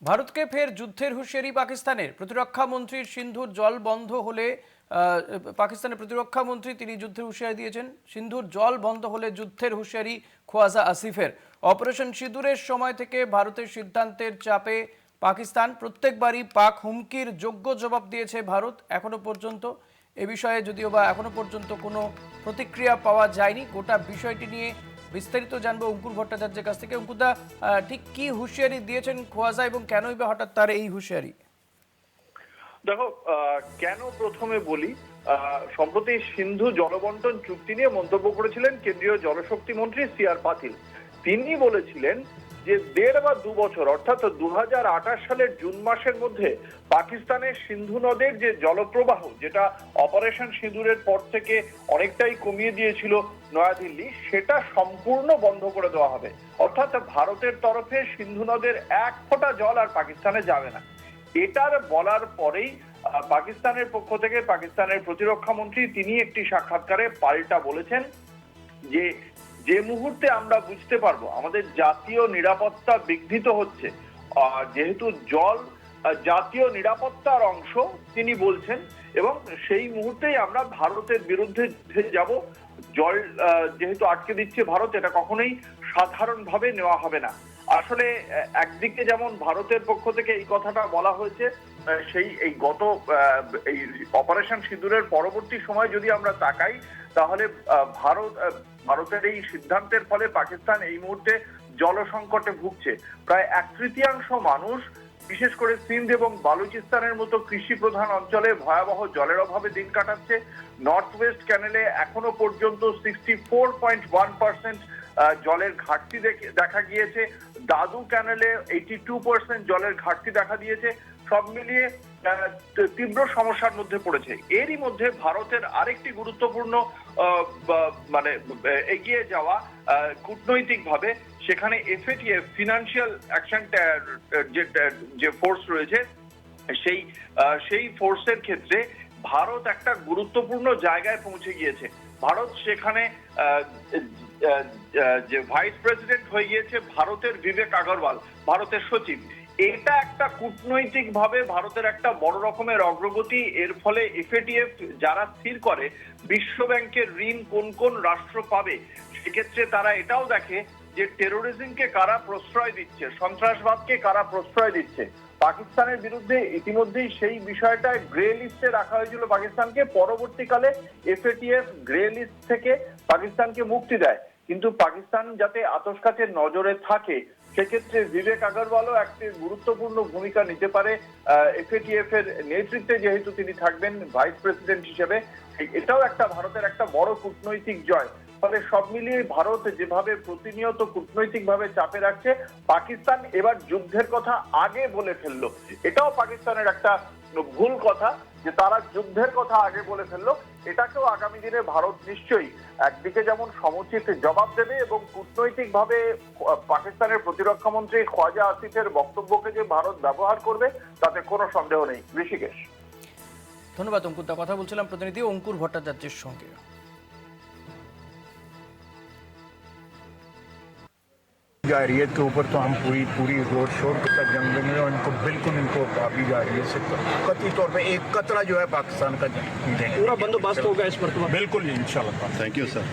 ভারতকে ফের যুদ্ধের হুঁশিয়ারি পাকিস্তানের। প্রতিরক্ষা মন্ত্রীর সিন্ধুর জল বন্ধ হলে পাকিস্তানের প্রতিরক্ষা মন্ত্রী তিনি যুদ্ধের হুঁশিয়ারি দিয়েছেন। সিন্ধুর জল বন্ধ হলে যুদ্ধের হুঁশিয়ারি খোয়াজা আসিফের। অপারেশন সিঁদুরের সময় থেকে ভারতের সিদ্ধান্তের চাপে পাকিস্তান, প্রত্যেকবারই পাক হুমকির যোগ্য জবাব দিয়েছে ভারত। এখনো পর্যন্ত এ বিষয়ে যদিও বা এখনো পর্যন্ত কোনো প্রতিক্রিয়া পাওয়া যায়নি। গোটা বিষয়টি নিয়ে বিস্তারিত জানবো অঙ্কুর ভট্টাচার্যের কাছ থেকে। অঙ্কুরদা, ঠিক কি হুঁশিয়ারি দিয়েছেন খোয়াজা এবং কেনই বা হঠাৎ তার এই হুঁশিয়ারি? দেখো, কেন প্রথমে বলি, সম্প্রতি সিন্ধু জলবন্টন চুক্তি নিয়ে মন্তব্য করেছিলেন কেন্দ্রীয় জলশক্তি মন্ত্রী সি.আর. পাতিল। তিনি বলেছিলেন যে 1.5 বা 2 বছর অর্থাৎ 2028 সালের জুন মাসের মধ্যে পাকিস্তানের সিন্ধু নদের যে জলপ্রবাহ, যেটা অপারেশন সিঁদুরের পর থেকে অনেকটাই কমিয়ে দিয়েছিল নয়াদিল্লি, সেটা সম্পূর্ণ বন্ধ করে দেওয়া হবে। অর্থাৎ ভারতের তরফে সিন্ধু নদের 1 ফোঁটা জল আর পাকিস্তানে যাবে না। এটার বলার পরেই পাকিস্তানের পক্ষ থেকে পাকিস্তানের প্রতিরক্ষা মন্ত্রী তিনি একটি সাক্ষাৎকারে পাল্টা বলেছেন যে যে মুহূর্তে আমরা বুঝতে পারবো আমাদের জাতীয় নিরাপত্তা বিঘ্নিত হচ্ছে, যেহেতু জল জাতীয় নিরাপত্তার অংশ তিনি বলছেন, এবং সেই মুহূর্তেই আমরা ভারতের বিরুদ্ধে যাব। জল যেহেতু আটকে দিচ্ছে ভারত, এটা কখনোই সাধারণভাবে নেওয়া হবে না। আসলে একদিকে যেমন ভারতের পক্ষ থেকে এই কথাটা বলা হয়েছে, সেই এই গত এই অপারেশন সিঁদুরের পরবর্তী সময় যদি আমরা তাকাই, তাহলে ভারতের এই সিদ্ধান্তের ফলে পাকিস্তান এই মুহূর্তে জল সংকটে ভুগছে। প্রায় 1/3 মানুষ, বিশেষ করে সিন্ধ এবং বালুচিস্তানের মতো কৃষি প্রধান অঞ্চলে ভয়াবহ জলের অভাবে দিন কাটাচ্ছে। নর্থ ওয়েস্ট ক্যানেলে এখনো পর্যন্ত 64.1% জলের ঘাটতি দেখা গিয়েছে। দাদু ক্যানেলে 82% জলের ঘাটতি দেখা দিয়েছে। সব মিলিয়ে তীব্র সমস্যার মধ্যে পড়েছে। এরই মধ্যে ভারতের আরেকটি গুরুত্বপূর্ণ মানে এগিয়ে যাওয়া কূটনৈতিকভাবে, সেখানে এফএটিএফ ফিনান্সিয়াল অ্যাকশন যে ফোর্স রয়েছে, সেই ফোর্সের ক্ষেত্রে ভারত একটা গুরুত্বপূর্ণ জায়গায় পৌঁছে গিয়েছে। ভারত সেখানে যে ভাইস প্রেসিডেন্ট হয়ে গিয়েছে ভারতের বিবেক আগরওয়াল, ভারতের সচিব। এটা একটা কূটনৈতিক ভাবে ভারতের একটা বড় রকমের অগ্রগতি। এর ফলে এফএটিএফ যারা স্থির করে বিশ্ব ব্যাংকের ঋণ কোন কোন রাষ্ট্র পাবে, সেক্ষেত্রে তারা এটাও দেখে যে টেরোরিজমকে কারা প্রশ্রয় দিচ্ছে, সন্ত্রাসবাদকে কারা প্রশ্রয় দিচ্ছে। পাকিস্তানের বিরুদ্ধে ইতিমধ্যেই সেই বিষয়টা গ্রে লিস্টে রাখা হয়েছিল পাকিস্তানকে। পরবর্তীকালে এফএটিএফ গ্রে লিস্ট থেকে পাকিস্তানকে মুক্তি দেয়, কিন্তু পাকিস্তান যাতে আতশকাচের নজরে থাকে, সেক্ষেত্রে বিবেক আগরওয়ালও একটি গুরুত্বপূর্ণ ভূমিকা নিতে পারে। এফএটিএফ এর নেতৃত্বে যেহেতু তিনি থাকবেন ভাইস প্রেসিডেন্ট হিসেবে, এটাও একটা ভারতের একটা বড় কূটনৈতিক জয়। ফলে সব মিলিয়ে ভারত যেভাবে প্রতিনিয়ত কূটনৈতিক ভাবে চাপে রাখছে, পাকিস্তান এবার যুদ্ধের কথা আগে বলে ফেললো। এটাও পাকিস্তানের একটা ভুল কথা যে তারা যুদ্ধের কথা আগে বলে ফেললো। এটাকেও আগামী দিনে ভারত নিশ্চয়ই একদিকে যেমন সমুচিত জবাব দেবে, এবং কূটনৈতিক ভাবে পাকিস্তানের প্রতিরক্ষা মন্ত্রী খোয়াজা আসিফের বক্তব্যকে যে ভারত ব্যবহার করবে তাতে কোনো সন্দেহ নেই। ঋষিকেশ, ধন্যবাদ অঙ্কুরদা। কথা বলছিলাম প্রতিনিধি অঙ্কুর ভট্টাচার্যের সঙ্গে। जा रही है के ऊपर तो हम पूरी रोड शोर के साथ जंग में, और इनको बिल्कुल इनको अभी जा रही है। कथित तौर पे एक कतरा जो है पाकिस्तान का देंगे। पूरा बंदोबस्त होगा इस पर? बिल्कुल इंशाल्लाह। Thank you sir.